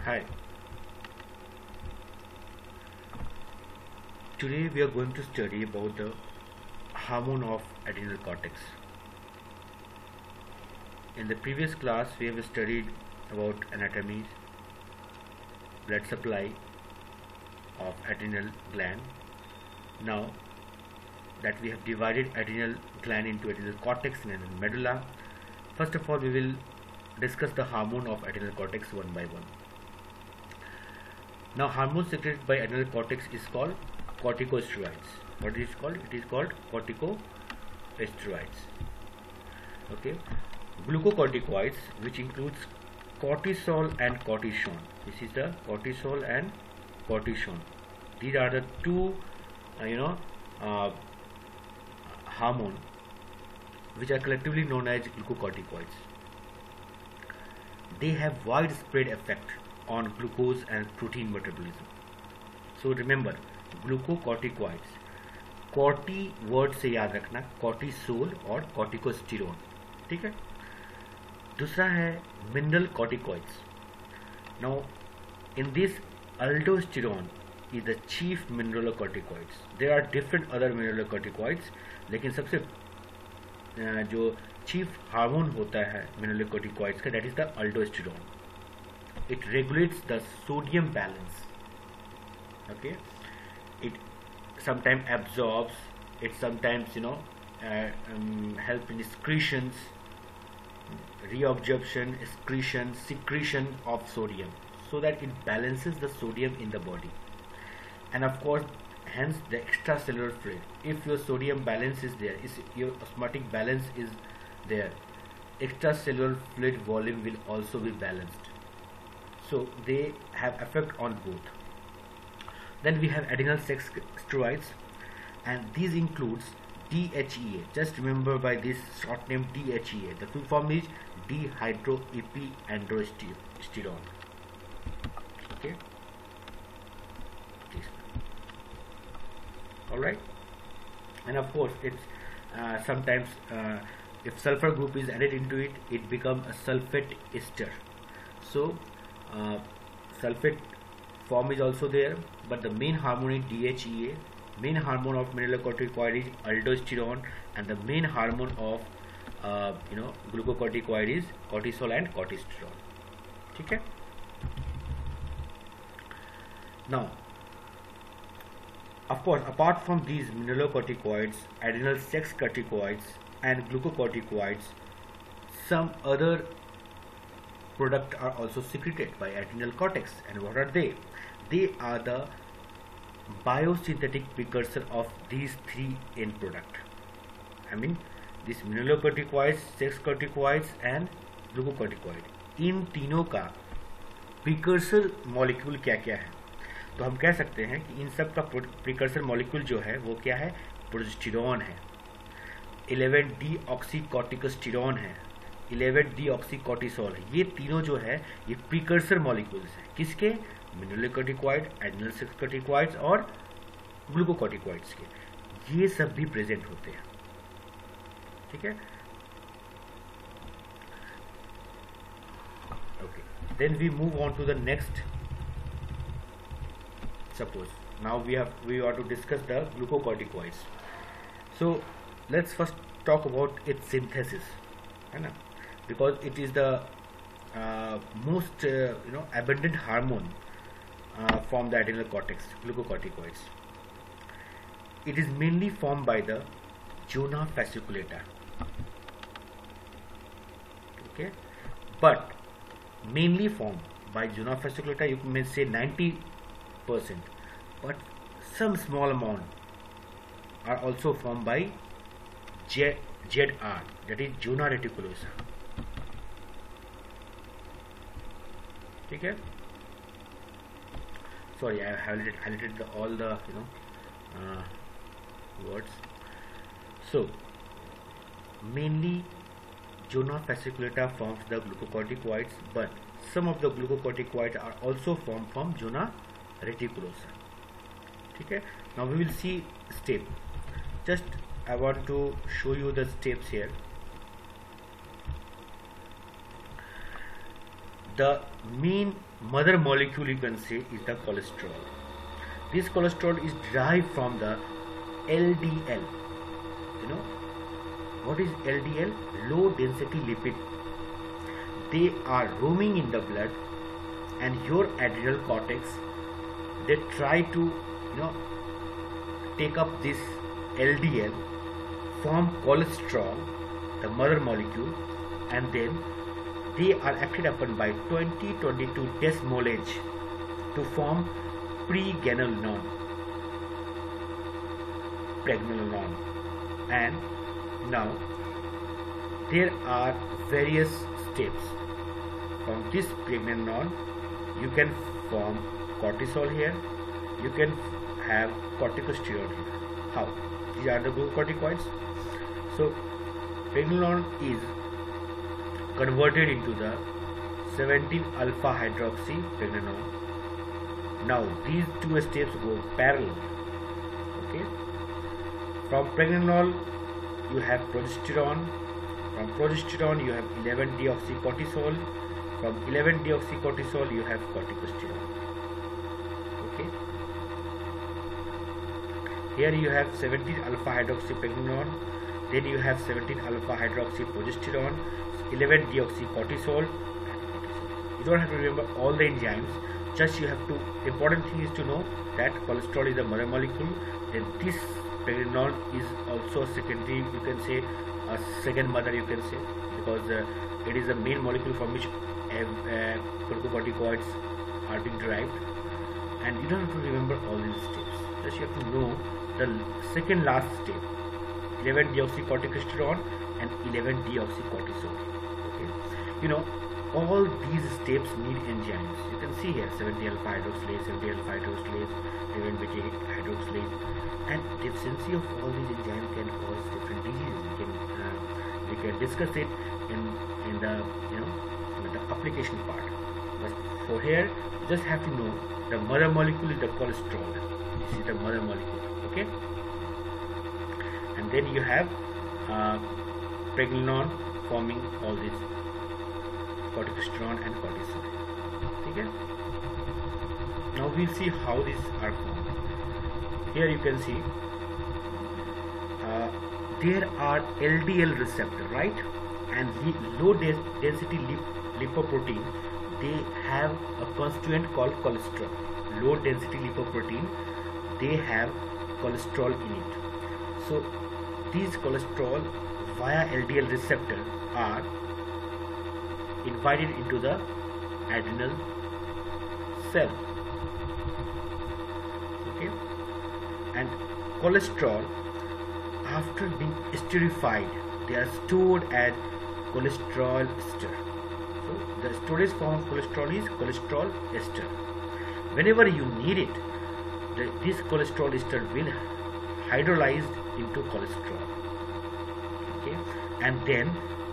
Hi. Today we are going to study about the hormone of adrenal cortex. In the previous class we have studied about anatomy, blood supply of adrenal gland. Now that we have divided adrenal gland into adrenal cortex and adrenal medulla, first of all we will discuss the hormone of adrenal cortex one by one. Now hormone secreted by adrenal cortex is called corticosteroids. What is it called? It is called corticosteroids. Okay. Glucocorticoids, which includes cortisol and cortisone. This is the cortisol and cortisone. These are the two hormone which are collectively known as glucocorticoids. They have widespread effect on glucose and protein metabolism. So remember, glucocorticoids, corti word से याद रखना, cortisol और corticosterone. ठीक है. दूसरा है mineral corticoids. Now in this aldosterone is the chief mineral corticoids. There are different other mineral corticoids, लेकिन सबसे जो चीफ हार्मोन होता है मिनरल कॉर्टिकॉइड्स का, that is the aldosterone. It regulates the sodium balance. Okay, it sometimes absorbs, it sometimes help in excretions, reabsorption, excretion, secretion of sodium, so that it balances the sodium in the body. And of course, hence the extracellular fluid. If your sodium balance is there, your osmotic balance is there, extracellular fluid volume will also be balanced. So they have effect on both. Then we have adrenal sex steroids, and these includes DHEA. Just remember by this short name DHEA. The full form is dehydroepiandrosterone. Okay. All right. And of course, it's sometimes if sulfur group is added into it, it becomes a sulfate ester. So sulfate form is also there, but the main hormone is DHEA. Main hormone of mineralocorticoid is aldosterone, and the main hormone of glucocorticoid is cortisol and cortisterone. Okay. Now, of course, apart from these mineralocorticoids, adrenal sex corticoids and glucocorticoids, some other products are also secreted by adrenal cortex. And what are they? They are the biosynthetic precursor of these three end product. I mean, these mineralocorticoids, sex corticoids and glucocorticoid. इन तीनों का precursor molecule क्या क्या है? तो हम कह सकते हैं कि इन सब का प्रिकर्सर मॉलिक्यूल जो है वो क्या है? प्रोजेस्टेरॉन है, 11-डीऑक्सीकॉर्टिकोस्टेरॉन है, 11-डीऑक्सीकॉर्टिसोल है. ये तीनों जो है ये प्रिकर्सर मॉलिक्यूल्स हैं. किसके? मिनरलोकॉर्टिकॉइड, एड्रेनल सेक्स कॉर्टिकॉइड्स और ग्लूकोकॉर्टिकॉइड्स के. ये सब भी प्रेजेंट होते हैं. ठीक है. Okay, then we move on to the next. Suppose now we are to discuss the glucocorticoids. So let's first talk about its synthesis, है ना, because it is the most abundant hormone from the adrenal cortex, glucocorticoids. It is mainly formed by the zona fasciculata. Okay, but mainly formed by zona fasciculata, you may say 90%, but some small amount are also formed by ZR, that is zona reticulosa. ठीक है. Sorry, I have highlighted all the words. So mainly zona fasciculata forms the glucocorticoids, but some of the glucocorticoids are also formed from zona reticulosa. ठीक है. Now we will see step. Just I want to show you the steps here. the main mother molecule you can say is the cholesterol. This cholesterol is derived from the LDL. You know what is LDL? Low density lipid. They are roaming in the blood, and your adrenal cortex, they try to take up this LDL, form cholesterol, the mother molecule, and then they are acted upon by 20-22 desmolase to form pregnenolone, and now there are various steps. From this pregnenolone you can form cortisol here, you can have corticosteroid here. How? These are the glucocorticoids. So pregnenolone is converted into the 17-alpha hydroxy pregnenolone. Now these two steps go parallel. Okay. From pregnenolone you have progesterone. From progesterone you have 11-deoxycortisol. From 11-deoxycortisol you have corticosteroid. Okay. Here you have 17-alpha hydroxypregnenolone. Then you have 17-alpha hydroxyprogesterone, 11-deoxycortisol. You don't have to remember all the enzymes. Just you have to. Important thing is to know that cholesterol is the mother molecule. Then this pregnenolone is also secondary. You can say a second mother. You can say, because it is the main molecule from which glucocorticoids are being derived. And you don't have to remember all these steps. Just you have to know the second last step: 11-deoxycorticosterone and 11-deoxycortisol. Okay, all these steps need enzymes. You can see here 70-alpha hydroxylase, 70-alpha hydroxylase, 11-beta hydroxylase, and deficiency of all these enzymes can cause different diseases. We can discuss it in the the application part. But for here, you just have to know the mother molecule is the cholesterol. This is the mother molecule. Okay, and then you have pregnenolone forming all these corticosterone and cortisol. Okay. Now we'll see how these are formed. Here you can see there are LDL receptor, right? And low density lipoprotein, they have a constituent called cholesterol. Low density lipoprotein, they have cholesterol in it. So these cholesterol via LDL receptor are invited into the adrenal cell. Okay, and cholesterol, after being esterified, they are stored as cholesterol ester. So the storage form of cholesterol is cholesterol ester. Whenever you need it, this cholesterol ester will hydrolyze into cholesterol. Okay, and then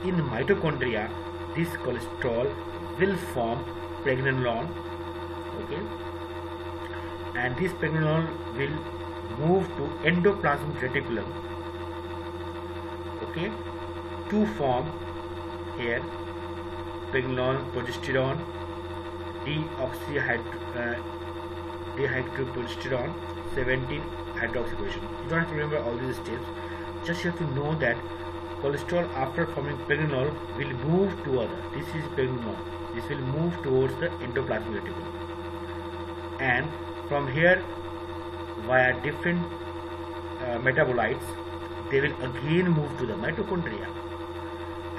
in mitochondria, this cholesterol will form pregnenolone. Okay, and this pregnenolone will move to endoplasmic reticulum. Okay, to form here pregnenolone, progesterone, dehydroprogesterone, 17-hydroxyprogesterone. You don't have to remember all these steps. Just you have to know that cholesterol, after forming pregnenolone, will move to other. This is pregnenolone. This will move towards the endoplasmic reticulum, and from here, via different metabolites, they will again move to the mitochondria,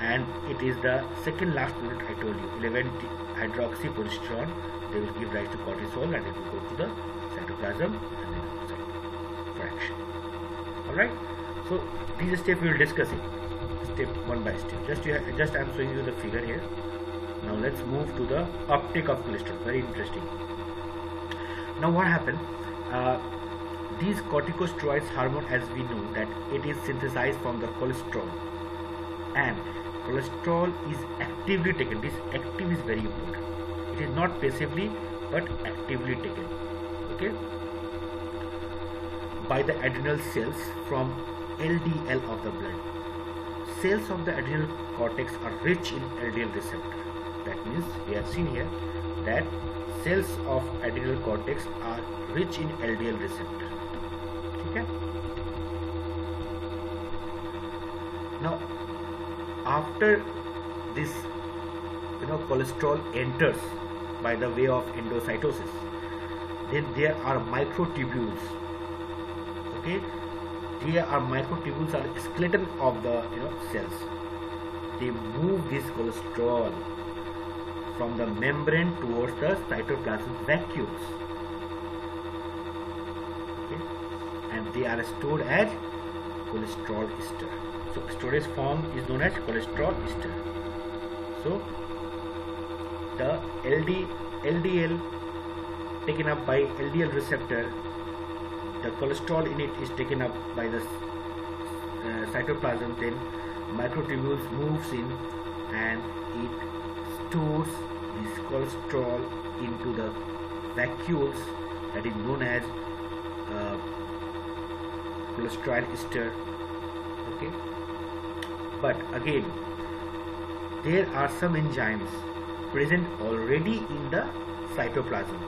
and it is the second last product I told you, 11-hydroxyprogesterone. They will give rise to cortisol, and it will go to the cytoplasm and then outside for action. Alright, so these steps we will discuss it step one by step. Just I am showing you the figure here. Now let's move to the uptake of cholesterol. Very interesting. Now what happened? These corticosteroids hormone, as we know, that it is synthesized from the cholesterol, and cholesterol is actively taken. This active is very important. It is not passively but actively taken. Okay, by the adrenal cells from LDL of the blood. Cells of the adrenal cortex are rich in LDL receptor. That means they we have seen here that cells of adrenal cortex are rich in LDL receptor. Okay. Now, after this, cholesterol enters by the way of endocytosis, then there are microtubules. Okay, there are microtubules are skeleton of the cells. They move this cholesterol from the membrane towards the cytoplasm vacuoles. Okay, and they are stored as cholesterol ester. So storage form is known as cholesterol ester. So the LDL taken up by LDL receptor, the cholesterol in it is taken up by the cytoplasm, then microtubules moves in and it stores this cholesterol into the vacuoles, that is known as cholesterol ester. Okay, but again there are some enzymes present already in the cytoplasm,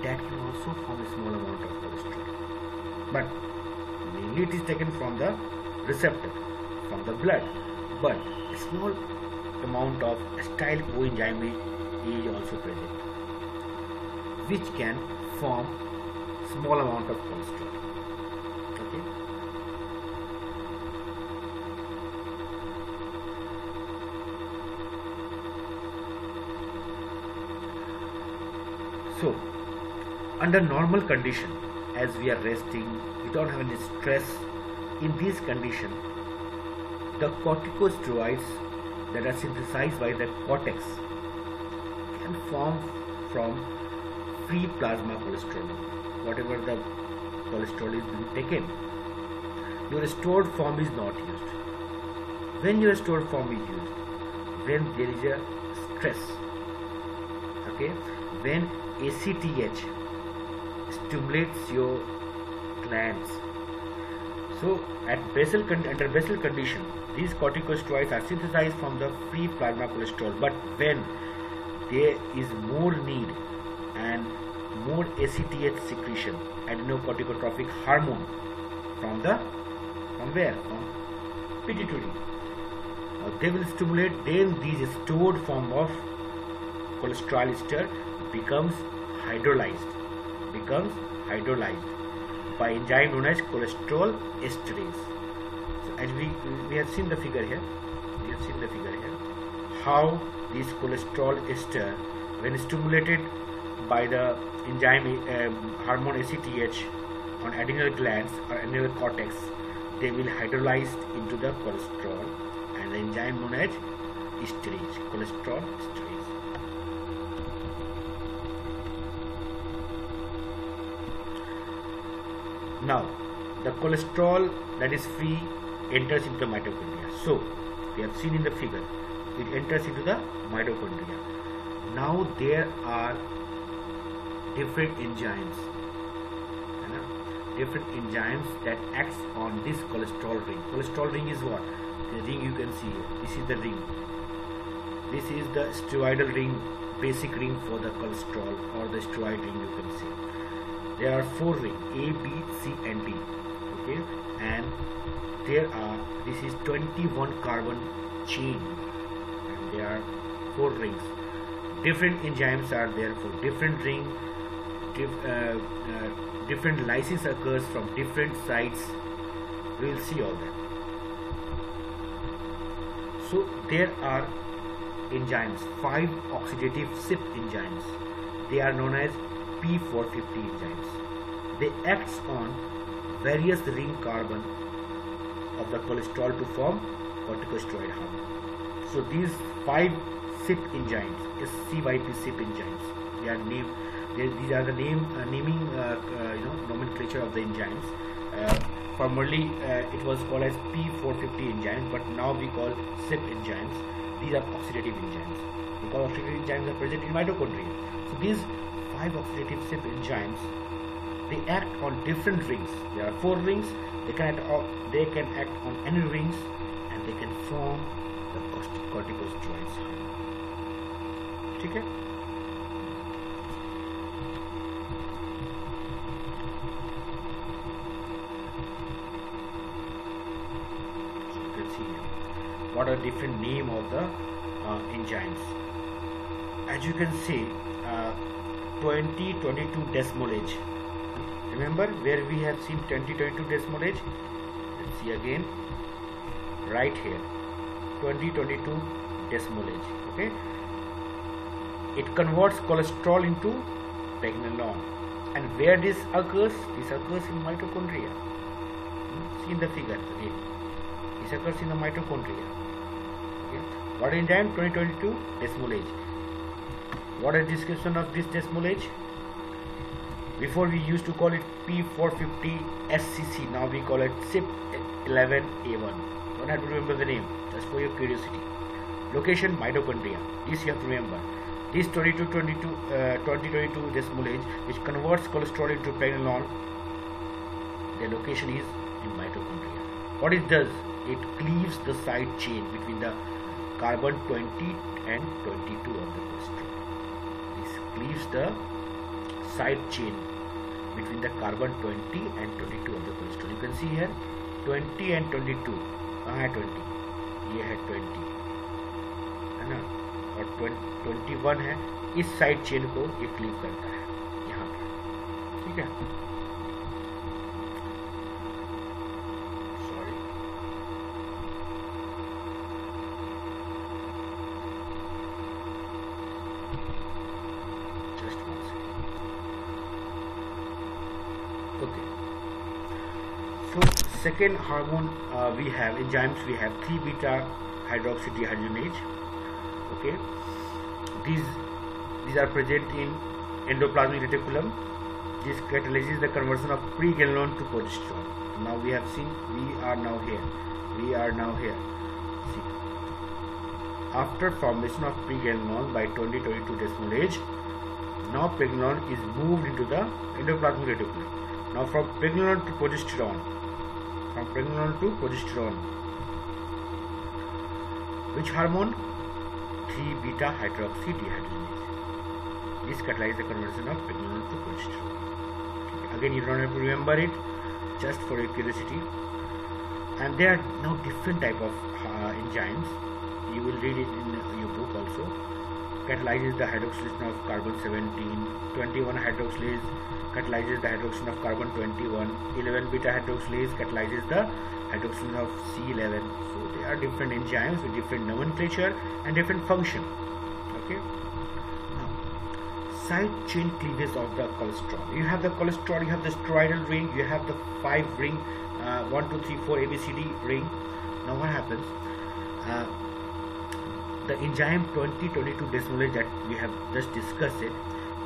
that can also form a small amount of cholesterol, but mainly it is taken from the receptor, from the blood, but a small amount of acetyl coenzyme is also present, which can form small amount of cholesterol. Okay. So, under normal condition, as we are resting, we don't have any stress, in this condition, the corticosteroids that are synthesized by the cortex can form from free plasma cholesterol, whatever the cholesterol is being taken. Your stored form is not used. When your stored form is used, when there is a stress, okay, when ACTH stimulates your glands. So under basal condition, these corticosteroids are synthesized from the free plasma cholesterol, but when there is more need and more ACTH secretion, adrenocorticotropic hormone, from where? From pituitary. Now they will stimulate, then these stored form of cholesterol ester becomes hydrolyzed by enzyme known as cholesterol esterase. So as we have seen the figure here, how this cholesterol ester, when stimulated by the enzyme hormone ACTH on adrenal glands or adrenal cortex, they will hydrolyze into the cholesterol and the enzyme known as esterase, cholesterol esterase. Now, the cholesterol that is free enters into the mitochondria. So, we have seen in the figure, it enters into the mitochondria. Now, there are different enzymes that acts on this cholesterol ring. Cholesterol ring is what? The ring you can see here. This is the ring. This is the steroidal ring, basic ring for the cholesterol, or the steroid ring you can see. There are 4 rings, A, B, C and D. Okay, and this is 21 carbon chain, and there are 4 rings. Different enzymes are there for different ring. Different lysis occurs from different sites. We will see all that. So there are enzymes, 5 oxidative CYP enzymes. They are known as P450 enzymes. They act on various ring carbon of the cholesterol to form corticosteroid hormone. So these 5 CYP enzymes is CYP CYP enzymes. They are named. These are the naming nomenclature of the enzymes. Formerly it was called as P450 enzymes, but now we call CYP enzymes. These are oxidative enzymes because oxidative enzymes are present in mitochondria. So these 5 oxidative CYP enzymes, they act on different rings. There are 4 rings. They can act on any rings, and they can form the corticosteroids hormone. ठीक है? So you can see here what are different name of the enzymes. As you can see, 2022 decimal age. Remember where we have seen 2022 decimal age? Let's see again. Right here, 2022 decimal age. Okay. It converts cholesterol into pregnenolone, and where this occurs? This occurs in mitochondria. See in the figure again. This occurs in the mitochondria. Okay. What enzyme? 2022 decimal age. What is the description of this decimal age? Before we used to call it P450 SCC. Now we call it CYP11A1. Don't have to remember the name, just for your curiosity. Location mitochondria. This you have to remember. This 2022 decimal age, which converts cholesterol into pregnenolone, the location is in mitochondria. What it does? It cleaves the side chain between the carbon 20 and 22 of the cholesterol. This cleaves the side chain between the carbon 20 and 22 of the cholesterol. You can see here 20 and 22. कहाँ है 20? ये है 20, है ना? और 21 है. इस side chain को ये क्लीव करता है यहाँ पे. ठीक है? Sorry. Just one second. Okay. So second hormone we have enzymes. We have 3-beta hydroxydehydrogenase. Okay, these are present in endoplasmic reticulum. This catalyzes the conversion of pregnenolone to progesterone. Now we have seen. We are now here. See, after formation of pregnenolone by 2022 decimal age, now pregnenolone is moved into the endoplasmic reticulum. Now from pregnenolone to progesterone. Which hormone? 3-beta hydroxydehydrogenase. This catalyzes the conversion of pregnenolone to progesterone. Okay. Again, you don't have to remember it, just for your curiosity. And there are now different type of enzymes. You will read it in your book also. Catalyzes the hydroxylation of carbon 17. 21 hydroxylase catalyzes the hydroxylation of carbon 21. 11-beta hydroxylase catalyzes the hydroxylation of C11. So there are different enzymes with different nomenclature and different function. Okay. Now, side chain cleavage of the cholesterol. You have the cholesterol, you have the steroidal ring, you have the 5 ring, 1, 2, 3, 4 ABCD ring. Now what happens? The enzyme 2022 decimal age that we have just discussed it.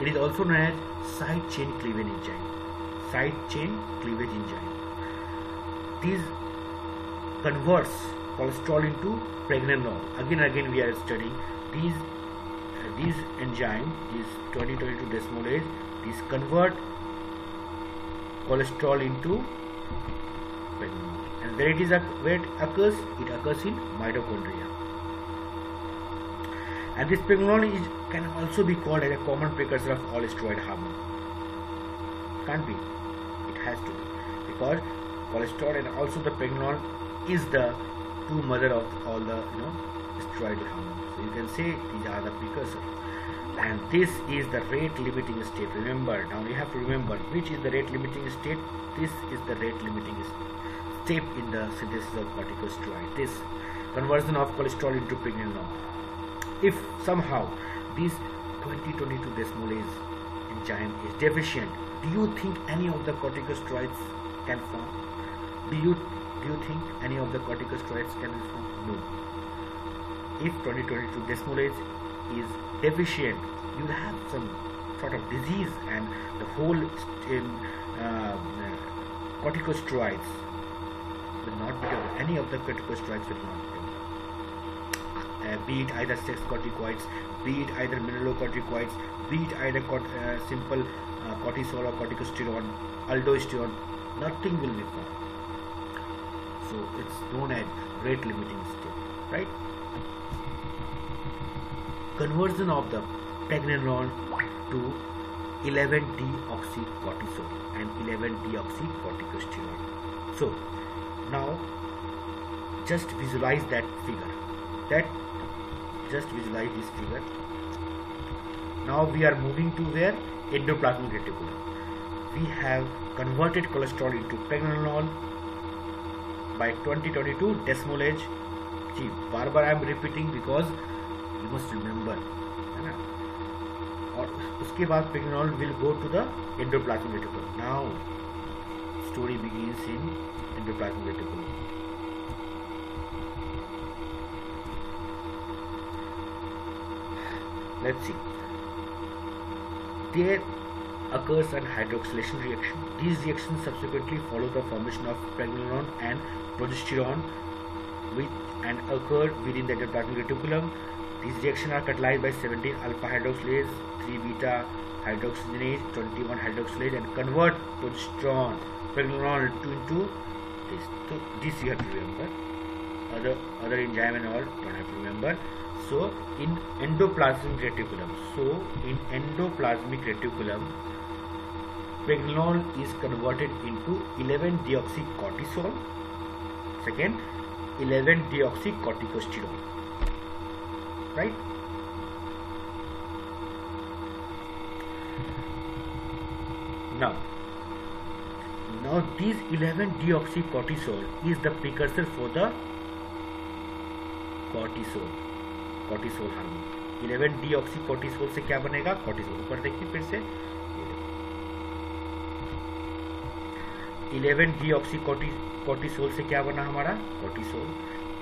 It is also known as side chain cleavage enzyme. Side chain cleavage enzyme. These converts cholesterol into pregnenolone. Again and again we are studying these enzyme, these 2022 decimal age. These convert cholesterol into pregnenolone. And where it occurs? It occurs in mitochondria. And this pregnenolone can also be called as a common precursor of all steroid hormone. Can't be. It has to be, because cholesterol and also the pregnenolone is the true mother of all the steroidal hormones. So you can say these are the precursors. And this is the rate limiting state. Remember, now you have to remember which is the rate limiting state. This is the rate limiting step in the synthesis of corticosteroid. This conversion of cholesterol into pregnenolone. If somehow this 2022 decimal age enzyme is deficient, do you think any of the corticosteroids can form? Do you think any of the corticosteroids can form? No. If 2022 decimal age is deficient, you will have some sort of disease, and the whole corticosteroids will not be developed. Any of the corticosteroids will not be developed. Be it either sex corticoids, be it either mineralocorticoids, be it either simple cortisol or corticosterone, aldosterone, nothing will be formed. So it's known as rate limiting step, right? conversion of the pregnenolone to 11-deoxycortisol and 11-deoxycorticosterone. So now just visualize that figure. Just visualize this figure. Now we are moving to where? Endoplasmic reticulum. We have converted cholesterol into pregnenolone by 2022 decimal age. जी बार बार I am repeating because you must remember, है ना. और उसके बाद pregnenolone विल गो टू द endoplasmic reticulum. नाउ story begins in endoplasmic reticulum. Let's see. There occurs an hydroxylation reaction. These reactions subsequently follow the formation of pregnenolone and progesterone and occur within the endoplasmic reticulum. These reactions are catalyzed by 17 alpha hydroxylase, 3 beta hydroxygenase, 21 hydroxylase and convert progesterone, pregnenolone into this. So this you have to remember. Other enzyme and all don't have to remember. So in endoplasmic reticulum, pregnenolone is converted into 11-deoxycortisol, second 11-deoxycorticosterone, right? Now this 11-deoxycortisol is the precursor for the cortisol hormone. 11-deoxycortisol से क्या बनेगा? cortisol. ऊपर देखिए फिर से 11-deoxycortisol से क्या बना हमारा? cortisol.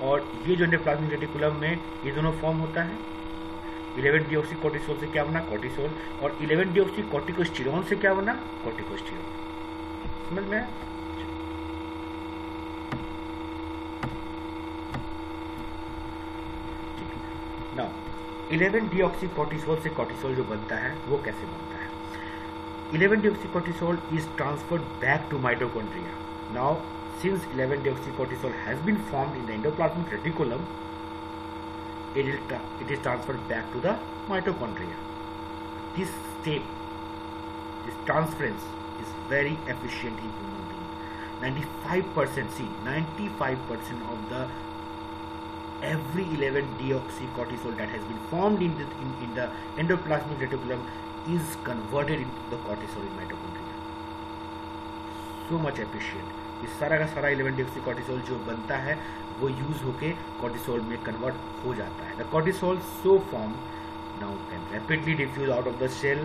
और ये जो एंडोप्लाज्मिक रेटिकुलम में ये दोनों फॉर्म होता है. 11-deoxycortisol से क्या बना? cortisol. और 11-deoxycorticosterone से क्या बना? corticosterone. समझ में? Now 11-deoxycortisol से cortisol जो बनता है वो कैसे बनता है? 11-deoxycortisol is transferred back to mitochondria. Now since 11-deoxycortisol has been formed in the endoplasmic reticulum, it is transferred back to the mitochondria. This step, this transference is very efficient in human being. 95% of the every 11-deoxycortisol that has been formed in the endoplasmic reticulum is converted into the cortisol in mitochondria. So much efficient. ये सारा का सारा 11-deoxycortisol जो बनता है वो use होके cortisol में कन्वर्ट हो जाता है. The cortisol so formed now can rapidly diffuse out of the cell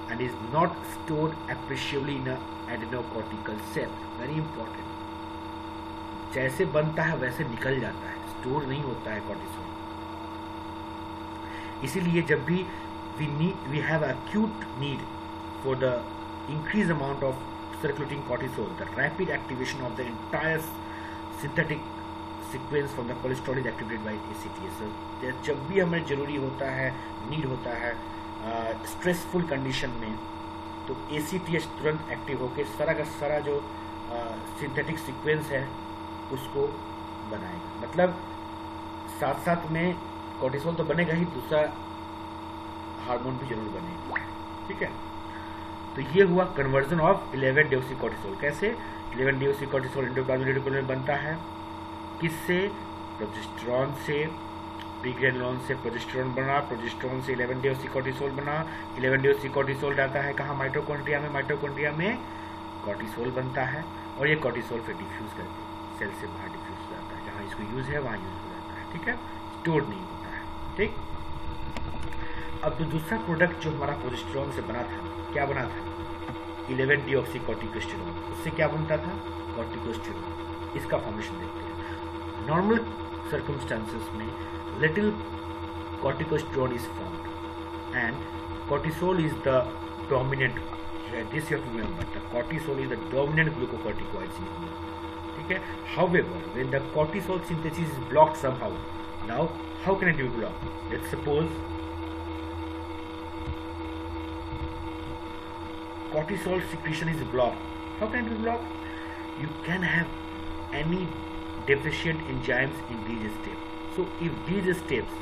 and is not stored appreciably in a adenocortical cell. Very important. जैसे बनता है वैसे निकल जाता है, स्टोर नहीं होता है cortisol. इसीलिए जब भी we have acute need for the increased amount of circulating cortisol, the rapid activation of the entire synthetic sequence from the cholesterol is activated by ACTH. So जब भी हमें जरूरी होता है, नीड होता है स्ट्रेसफुल कंडीशन में, तो ACTH तुरंत एक्टिव होकर सारा का सारा जो सिंथेटिक सीक्वेंस है उसको बनाएगा. मतलब साथ साथ में कोर्टिसोल तो बनेगा ही, दूसरा हार्मोन भी जरूर बनेगा. ठीक है. तो ये हुआ कन्वर्जन ऑफ 11-deoxycortisol. कैसे? 11-deoxycortisol एंडोप्लाज्मिक रेटिकुलम में बनता है. किससे? प्रोजेस्टेरॉन से. प्रीग्रेनुलोन से प्रोजेस्टेरॉन बना, प्रोजेस्टेरॉन से 11-deoxycortisol बना. 11-deoxycortisol जाता है कहाँ? माइटोकॉन्ड्रिया में. माइटोकॉन्ड्रिया में कॉर्टिसोल बनता है और ये कॉर्टिसोल फिर डिफ्यूज करके सेल से बाहर डिफ्यूज हो जाता है. जहाँ इसको यूज है वहाँ यूज हो जाता है. ठीक है. स्टोर नहीं होता है. ठीक. अब तो दूसरा प्रोडक्ट जो हमारा प्रोजेस्टेरॉन से बना था, क्या बना था? 11-deoxycorticosterone. उससे क्या बनता था? corticosterone. इसका फॉर्मेशन देखते हैं. नॉर्मल सर्कमस्टांसेस में little corticosterone is formed and cortisol is the dominant. This you have to remember. The cortisol is the dominant glucocorticoid in human. ठीक है. However, when the cortisol synthesis is blocked somehow, now how can it be blocked? Let's suppose cortisol secretion is blocked. How can it be blocked? You can have any deficient enzymes in these steps. So if these steps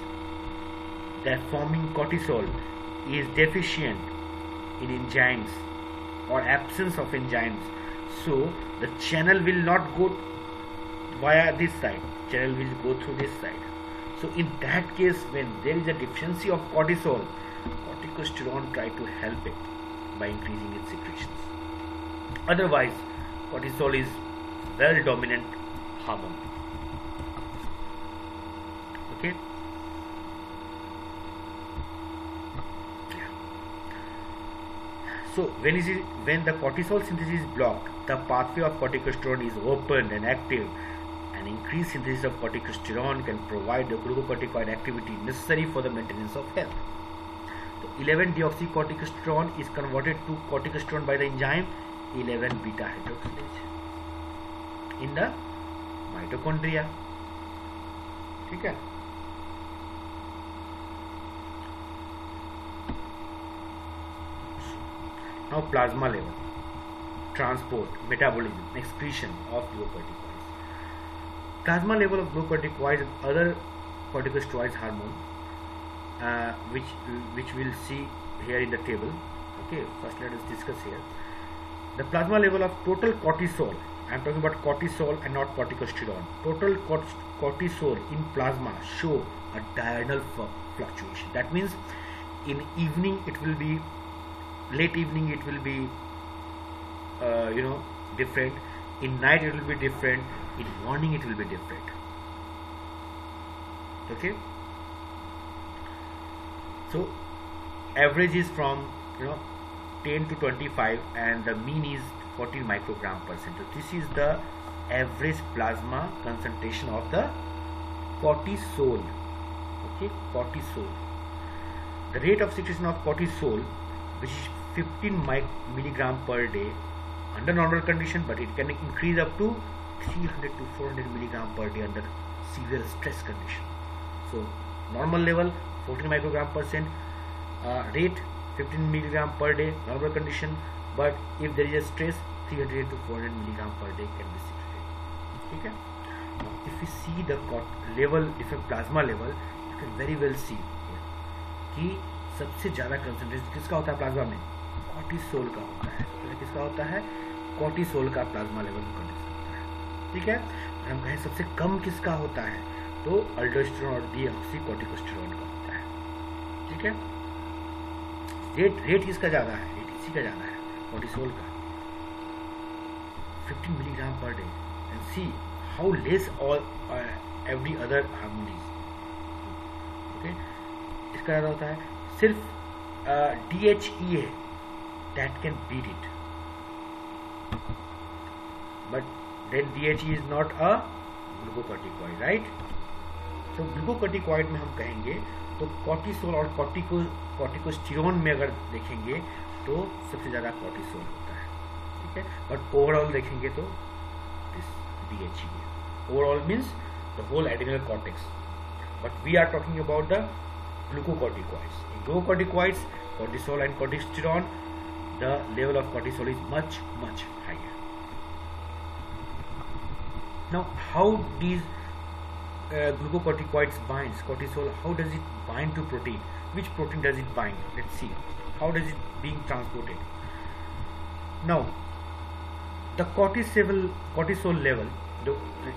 that forming cortisol is deficient in enzymes or absence of enzymes, so the channel will not go via this side, channel will go through this side. So in that case, when there is a deficiency of cortisol, corticosterone try to help it by increasing its secretions. Otherwise, cortisol is well dominant hormone. Okay. So when the cortisol synthesis is blocked, the pathway of corticosterone is opened and active, and increased synthesis of corticosterone can provide the glucocorticoid activity necessary for the maintenance of health. So 11-deoxycorticosterone is converted to corticosterone by the enzyme 11-beta hydroxylase in the mitochondria. ठीक है. Now plasma level, transport, metabolism, excretion of glucocorticoids. Plasma level of glucocorticoids and other corticosteroid hormone, which we'll see here in the table. Okay, first let us discuss here. The plasma level of total cortisol. I am talking about cortisol and not corticosterone. Total cortisol in plasma show a diurnal fluctuation. That means in evening it will be, late evening it will be different, in night it will be different, in morning it will be different. Okay, so average is from 10 to 25 and the mean is 14 microgram per cent. So this is the average plasma concentration of the cortisol. Okay, cortisol. The rate of secretion of cortisol, which is 15 milligram per day under normal condition, but it can increase up to 300 to 400 milligram per day under severe stress condition. So normal level 14 microgram per cent, rate 15 milligram per day normal condition, but if there is a stress 300 to 400 milligram per day can be secreted. Okay? Now if we see the level, different plasma level, you can very well see कि सबसे ज़्यादा concentration किसका होता है plasma में, cortisol का होता है. तो किसका होता है, कॉर्टिसोल का प्लाज्मा लेवल में कंडीशन होता है. ठीक है. हम कहें सबसे कम किसका होता है, तो अल्डोस्टेरोन और डीऑक्सीकॉर्टिकोस्टेरोन का होता है. ठीक है. रेट किसका ज़्यादा है, रेट इसी का ज़्यादा है, कॉर्टिसोल का, 15 milligram per day. And see how less all every other hormone is. Okay. इसका ज़्यादा होता है. सिर्फ DHEA that can beat it, but then DHEA is not a glucocorticoid, right? So glucocorticoid में हम कहेंगे तो कॉर्टिसोल और कॉर्टिकोस्टेरोन में अगर देखेंगे तो सबसे ज़्यादा कॉर्टिसोल होता है. ठीक है. बट ओवरऑल देखेंगे तो this DHEA. Overall means the whole adrenal cortex, but we are talking about the glucocorticoids. In glucocorticoids, cortisol and corticosterone, the level of cortisol is much higher. Now, how these glucocorticoids binds cortisol? How does it bind to protein? Which protein does it bind? Let's see. How does it being transported? Now, the cortisol level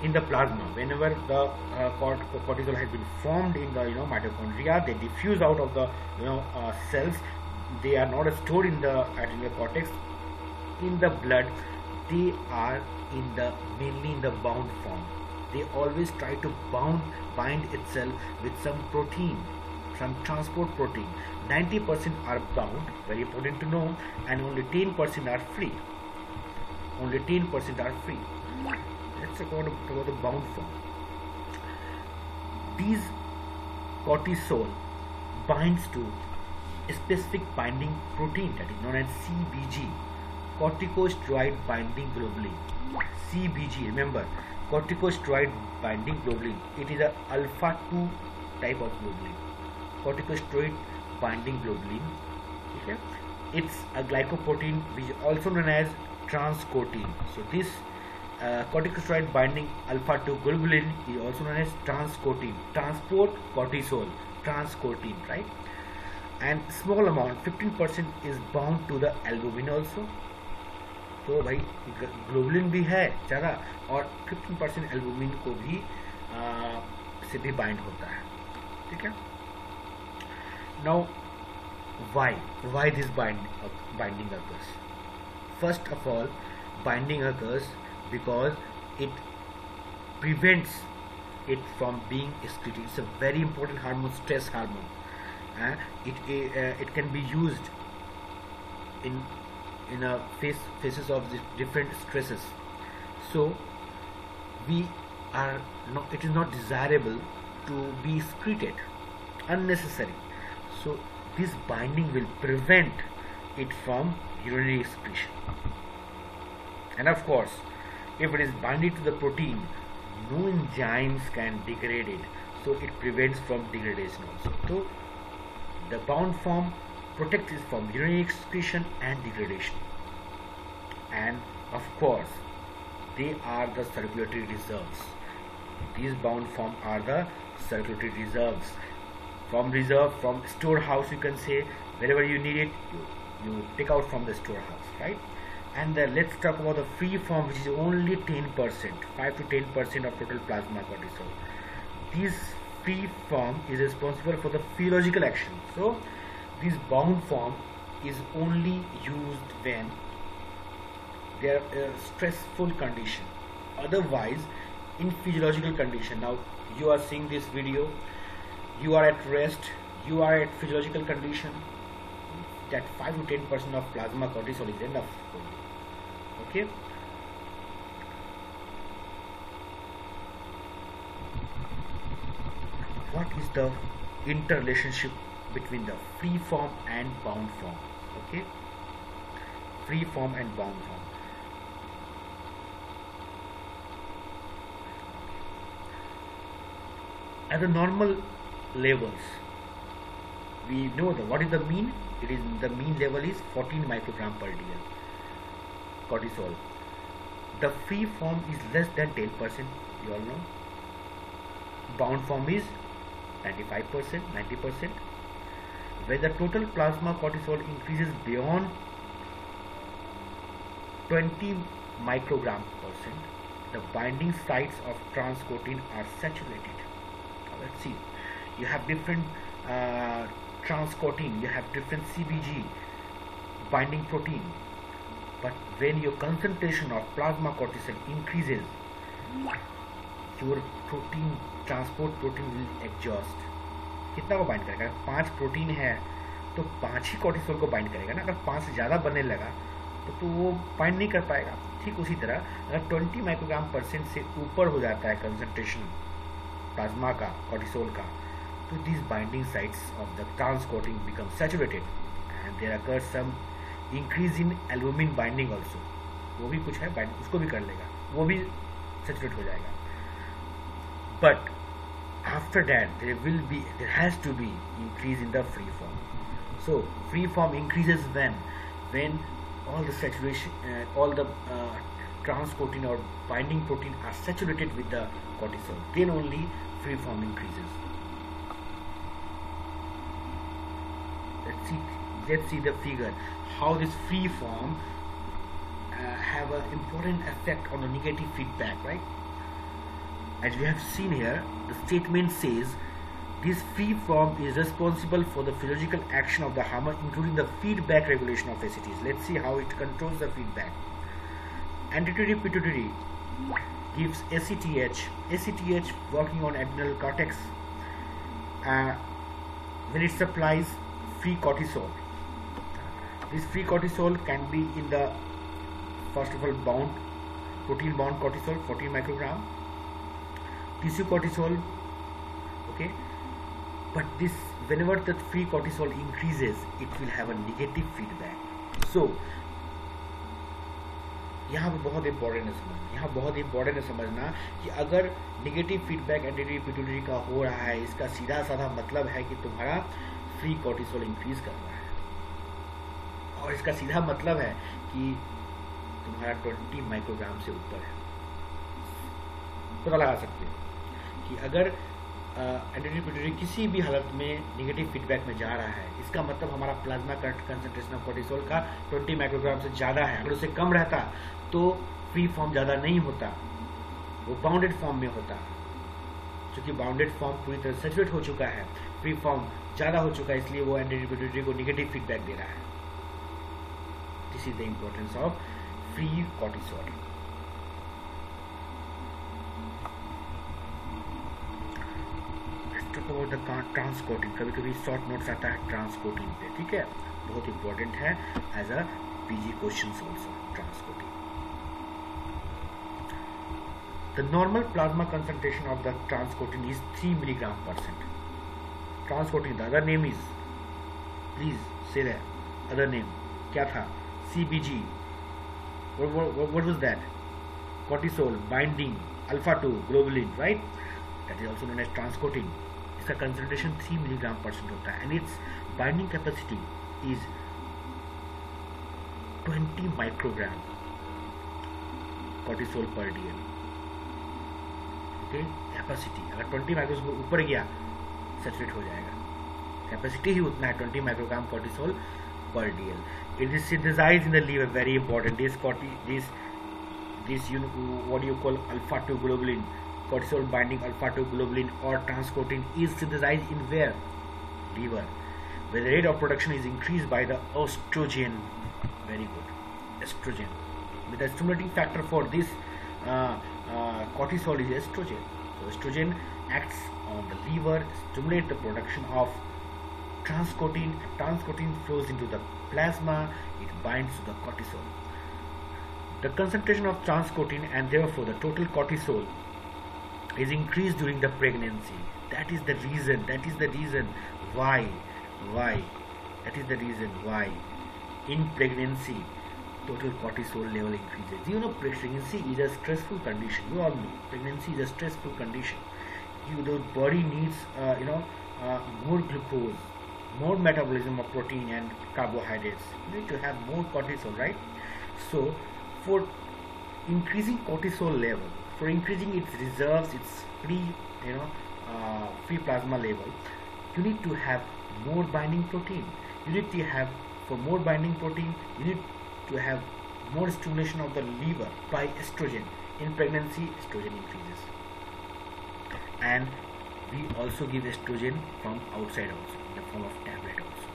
in the plasma, whenever the cortisol has been formed in the mitochondria, they diffuse out of the cells. They are not stored in the adrenal cortex. In the blood, they are mainly in the bound form. They always try to bind itself with some protein, some transport protein. 90% are bound, very important to know, and only 10% are free. Only 10% are free. Let's talk about the bound form. These cortisol binds to a specific binding protein that is known as CBG, corticosteroid binding globulin. CBG, remember, corticosteroid binding globulin. It is a alpha 2 type of globulin. Corticosteroid binding globulin. Okay? It's a glycoprotein which is also known as transcotin. So this corticosteroid binding alpha 2 globulin is also known as transcotin. Transport cortisol transcortin, right? And small amount 15% is bound to the albumin also. तो भाई globulin भी है ज़्यादा और 15% albumin को भी से भी बाइंड होता है, ठीक है. Now why this binding occurs? First of all, binding occurs because it prevents it from being excreted. It's a very important hormone, stress hormone. It can be used in a phases of the different stresses. So it is not desirable to be excreted unnecessary. So this binding will prevent it from urinary excretion. And of course, if it is binded to the protein, no enzymes can degrade it, so it prevents from degradation also. So the bound form protects it from urinary excretion and degradation. And of course, they are the circulatory reserves. These bound form are the circulatory reserves. From storehouse, you can say, wherever you need it, you take out from the storehouse, right? And let's talk about the free form, which is only 10%, 5 to 10% of total plasma cortisol. This free form is responsible for the physiological action. So this bound form is only used when there are stressful condition. Otherwise, in physiological condition, now you are seeing this video, you are at rest, you are at physiological condition, that 5 to 10% of plasma cortisol is enough for you. Okay. What is the interrelationship between the free form and bound form? Okay, free form and bound form. At the normal levels, we know that what is the mean? It is the mean level is 14 microgram per dl cortisol. The free form is less than 10%. You all know. Bound form is 95%, 90%. When the total plasma cortisol increases beyond 20 microgram percent, the binding sites of transcortin are saturated. Now let's see. You have different transcortin, you have different CBG binding protein, but when your concentration of plasma cortisol increases, your protein transport protein will exhaust. कितना को bind करेगा? 5 protein है तो 5 ही cortisol को bind करेगा ना. अगर 5 से ज़्यादा बनने लगा तो वो बाइंड नहीं कर पाएगा. ठीक उसी तरह अगर 20 माइक्रोग्राम परसेंट से ऊपर हो जाता है कंसंट्रेशन प्लाज्मा का, कॉर्टिसोल का, तो this binding sites of the transcortin become saturated and there occur some increase in albumin binding also. वो भी कुछ है, बाइंड उसको भी कर लेगा, वो भी सैचुरेट हो जाएगा. But after that there has to be increase in the free form. So free form increases when all the saturation all the transcortin or binding protein are saturated with the cortisol. Then only free form increases. Let's see the figure how this free form have an important effect on the negative feedback, right? As we have seen here, the statement says this free form is responsible for the physiological action of the hormone, including the feedback regulation of ACTs. Let's see how it controls the feedback. Anterior pituitary gives ACTH. ACTH working on adrenal cortex when it supplies free cortisol. This free cortisol can be in the, first of all, protein bound cortisol 14 microgram. Tissue cortisol, okay, but this whenever the free cortisol increases, it will have a negative feedback. So यहाँ पे बहुत important है समझना कि अगर negative feedback anterior pituitary का हो रहा है, इसका सीधा साधा मतलब है कि तुम्हारा फ्री कॉर्टिसोल इंक्रीज कर रहा है, और इसका सीधा मतलब है कि तुम्हारा 20 माइक्रोग्राम से ऊपर है. पता लगा सकते हो कि अगर एंटीबॉडी पिट्यूटरी किसी भी हालत में नेगेटिव फीडबैक में जा रहा है, इसका मतलब हमारा प्लाज्मा कंसंट्रेशन ऑफ कोर्टिसोल का 20 माइक्रोग्राम से ज़्यादा है। अगर उससे कम रहता तो फ्री फॉर्म ज़्यादा नहीं होता, वो बाउंडेड फॉर्म में होता। क्योंकि बाउंडेड फॉर्म पूरी तरह सैचुरेट हो चुका है, फ्री फॉर्म ज़्यादा हो चुका है, इसलिए वो एंटीबॉडी पिट्यूटरी को नेगेटिव फीडबैक दे रहा है। This is the importance of free cortisol. Transcortin, कभी कभी शॉर्ट नोट्स आता है ट्रांसकोटिन पे, ठीक है, बहुत इंपॉर्टेंट है as a PG question also. Transcortin, the normal plasma concentration of the transcortin is 3 mg/cent. Transcortin, the other name is, please say that other name क्या था? CBG. what was that? Cortisol binding alpha 2 globulin, right? That is also known as transcotin. इसका concentration 3 mg/cent होता है, and it's binding capacity is 20 microgram cortisol पर dl. Okay, capacity अगर 20 microgram ऊपर गया saturate हो जाएगा, कैपेसिटी ही उतना है 20 microgram cortisol per dl. It is synthesized in the liver, very important. This what you call alpha 2 globulin, cortisol binding alpha 2 globulin or transcotin is synthesized in where? Liver, where the rate of production is increased by the estrogen. Very good, estrogen. With the stimulating factor for this cortisol is estrogen. So estrogen acts on the liver, stimulate the production of transcotin. Transcotin flows into the plasma, it binds to the cortisol. The concentration of transcotin and therefore the total cortisol is increased during the pregnancy. That is the reason why that is the reason why in pregnancy total cortisol level increases. You know, pregnancy is a stressful condition. You all know pregnancy is a stressful condition. The body needs more glucose, more metabolism of protein and carbohydrates. You need to have more cortisol, right? So for increasing cortisol level, for increasing its reserves, its free plasma level, you need to have more binding protein. You need to have, for more binding protein, you need to have more stimulation of the liver by estrogen. In pregnancy, estrogen increases, and we also give estrogen from outside also, in the form of tablet also.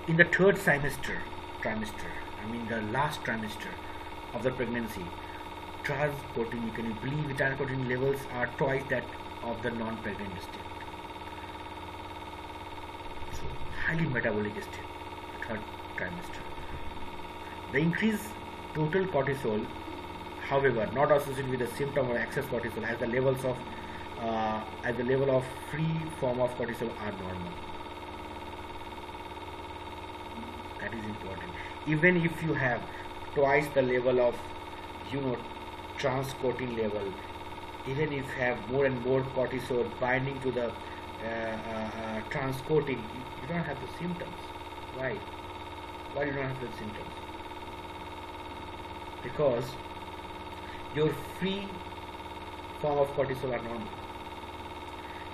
In the third trimester, I mean the last trimester of the pregnancy, transcotin, can you believe it, transcotin levels are twice that of the non-pregnant state. So highly metabolic state, third trimester. The increased total cortisol, however, not associated with the symptom of excess cortisol, as the level of free form of cortisol are normal. That is important. Even if you have twice the level of transcotin level, even if you have more and more cortisol binding to the transcotin, you don't have the symptoms. Why do you not have the symptoms? Because your free form of cortisol are normal.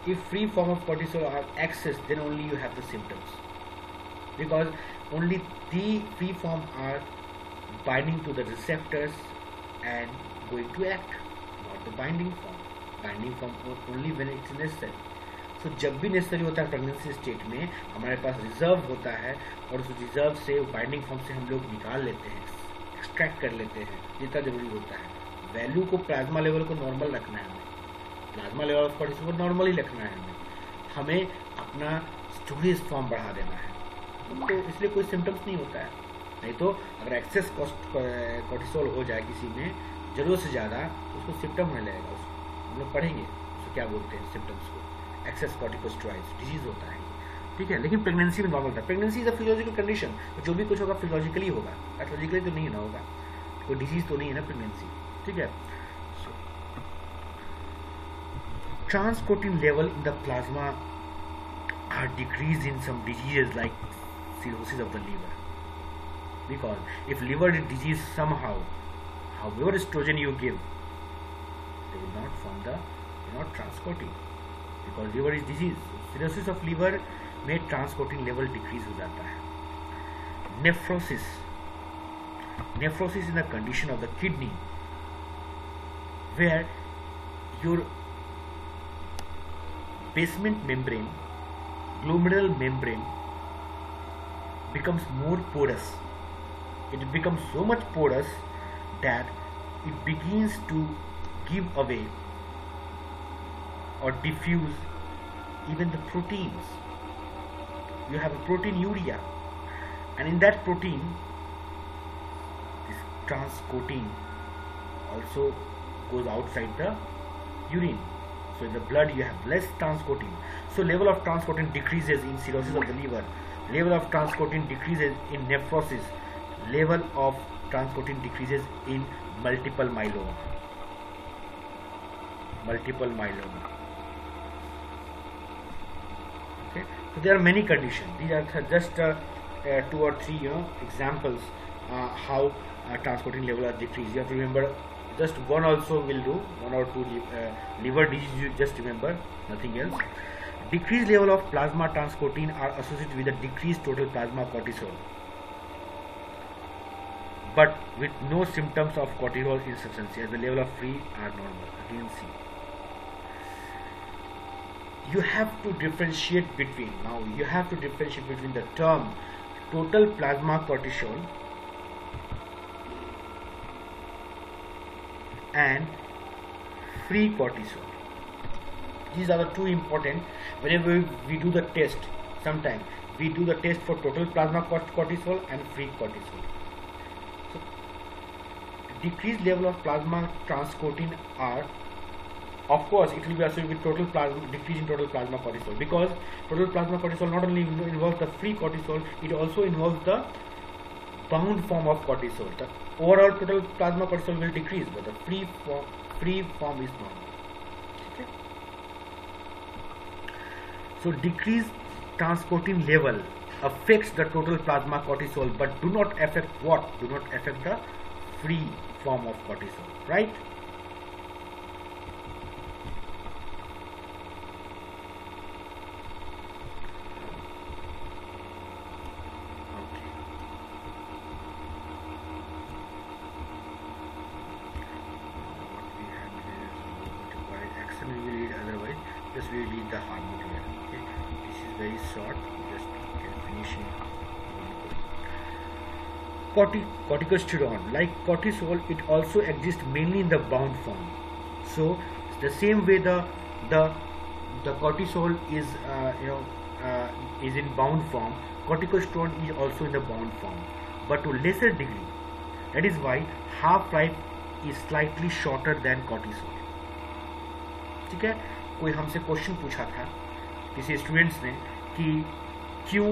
If free form of cortisol are excess, then only you have the symptoms, because only the free form are binding to the receptors and going to act, not the binding form. Binding form only when it's necessary. So जब भी necessary होता है pregnancy state में, हमारे पास reserve होता है, और उस रिजर्व से बाइंडिंग फॉर्म से हम लोग निकाल लेते हैं, एक्सट्रैक्ट कर लेते हैं जितना जरूरी होता है। वैल्यू को, प्लाज्मा लेवल को नॉर्मल रखना है हमें, प्लाज्मा लेवल ऑफ कोर्टिसोल को नॉर्मल ही रखना है हमें अपना स्टोरेज फॉर्म बढ़ा देना है, तो इसलिए कोई सिम्टम्स नहीं होता है। नहीं तो अगर एक्सेस कोर्टिसोल हो जाए किसी में जरूरत से ज़्यादा, तो उसको सिम्टम होने लगेगा, उसको हम लोग पढ़ेंगे उसको क्या बोलते हैं सिम्टम्स को, एक्सेस कॉर्टिकोस्टेरॉइड्स डिजीज होता है, ठीक है। लेकिन प्रेगनेंसी में नॉर्मल था। Pregnancy is a physiological condition, तो जो भी कुछ होगा फिजियोलॉजिकली होगा, पैथोलॉजिकली तो नहीं ना होगा, कोई डिजीज तो नहीं है ना प्रेगनेंसी, ठीक है। Transcotin level in the plasma are decreased in some diseases like cirrhosis of the liver, because if liver is diseased somehow, however estrogen you give, they will not form the not transcortin, because liver is disease. Cirrhosis of liver में transcortin level decrease हो जाता है. Nephrosis. Nephrosis is the condition of the kidney where your basement membrane, glomerular membrane, becomes more porous. It becomes so much porous that it begins to give away or diffuse even the proteins. You have a protein urea, and in that protein this transcotin also goes outside the urine. So in the blood you have less transcotin. So level of transcotin decreases in cirrhosis of the liver. Level of transcotin decreases in nephrosis. Level of transcotin decreases in multiple myeloma. Multiple myeloma. Okay. So there are many conditions. These are just 2 or 3 examples how transcotin level are decreased. You have to remember. Just one also will do, 1 or 2 liver disease, you just remember, nothing else. Decreased level of plasma transcotin are associated with a decreased total plasma cortisol, but with no symptoms of cortisol insufficiency, as the level of free are normal. Again, see. You have to differentiate between, the term total plasma cortisol and free cortisol. These are the two important. Whenever we do the test, sometimes we do the test for total plasma cortisol and free cortisol. So decreased level of plasma transcotin are, of course, it will be associated with total plasma decrease in total plasma cortisol, because total plasma cortisol not only involves the free cortisol, it also involves the bound form of cortisol. The overall total plasma cortisol will decrease, but the free form is normal. Okay? So decreased transcotin level affects the total plasma cortisol, but do not affect what? Do not affect the free form of cortisol, right? Just we read the hormone here. Okay, this is very short. Just can finish in one go. Corticosterone, like cortisol, it also exists mainly in the bound form. So the same way the cortisol is is in bound form, corticosterone is also in the bound form, but to lesser degree. That is why half-life is slightly shorter than cortisol. ठीक है. कोई हमसे question पूछा था किसी students ने कि क्यों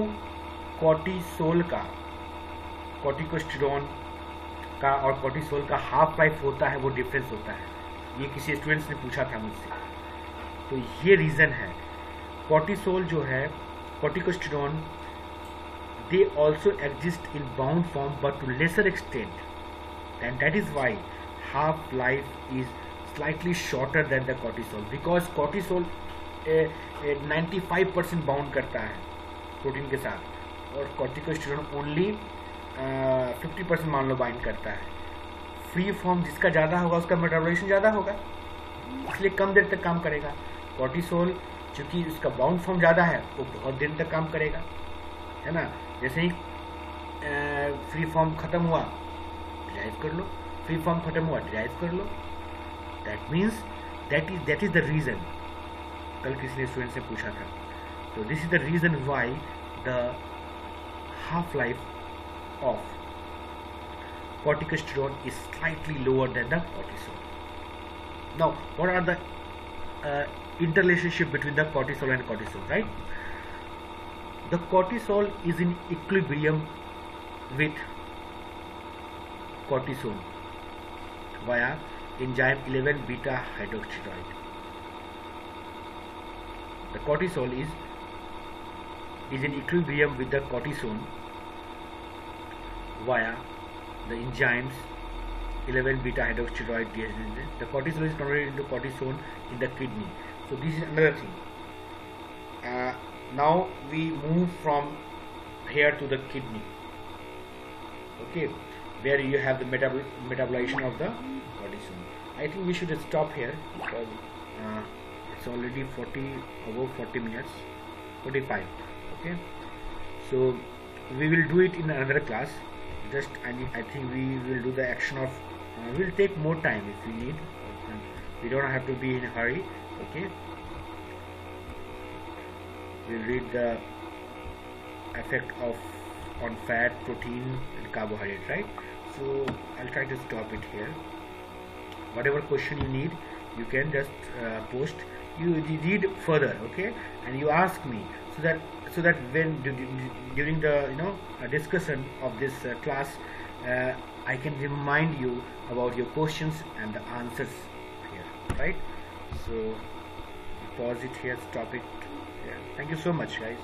कॉर्टिकोस्टेरोन का और कॉर्टिसोल का हाफ लाइफ होता है, वो डिफरेंस होता है. ये किसी स्टूडेंट्स ने पूछा था मुझसे. तो ये रीज़न है. कॉर्टिसोल जो है, corticosterone, they also exist in bound form but to lesser extent, and that is why half life is slightly shorter than the cortisol, because cortisol 95% bound करता है प्रोटीन के साथ, और कॉर्टिकोस्टेरोन ओनली 50% मान लो bind करता है. फ्री फॉर्म जिसका ज़्यादा होगा उसका मेटाबॉलिज्म ज़्यादा होगा, इसलिए कम देर तक काम करेगा. कॉर्टिसोल चूँकि उसका बाउंड फॉर्म ज़्यादा है वो बहुत देर तक काम करेगा, है ना. जैसे ही फ्री फॉर्म ख़त्म हुआ डिराइव कर लो, फ्री फॉर्म ख़त्म हुआ डिराइव कर लो. That means that is the reason. कल किसी ने स्टूडेंट से पूछा था. So this is the reason why the half life of corticosterone is slightly lower than the cortisol. Now, what are the interrelationship between the cortisol and cortisol, right? The cortisol is in equilibrium with cortisone via enzyme 11 beta hydroxylase. The cortisol is in equilibrium with the cortisone via the enzymes 11 beta hydroxysteroid dehydrogenase. The cortisol is converted into cortisone in the kidney. So this is another thing. Now we move from here to the kidney. Okay, where you have the metabolization of the cortisol. I think we should stop here because it's already above 40 minutes, 45. Okay, so we will do it in another class. Just I think we will do the action of. We'll take more time if we need. We don't have to be in a hurry. Okay, we'll read the effect on fat, protein, and carbohydrate. Right. So I'll try to stop it here. Whatever question you need, you can just post. You read further, okay, and you ask me so that when during the discussion of this class, I can remind you about your questions and the answers here, right? So pause it here, stop it here. Thank you so much, guys.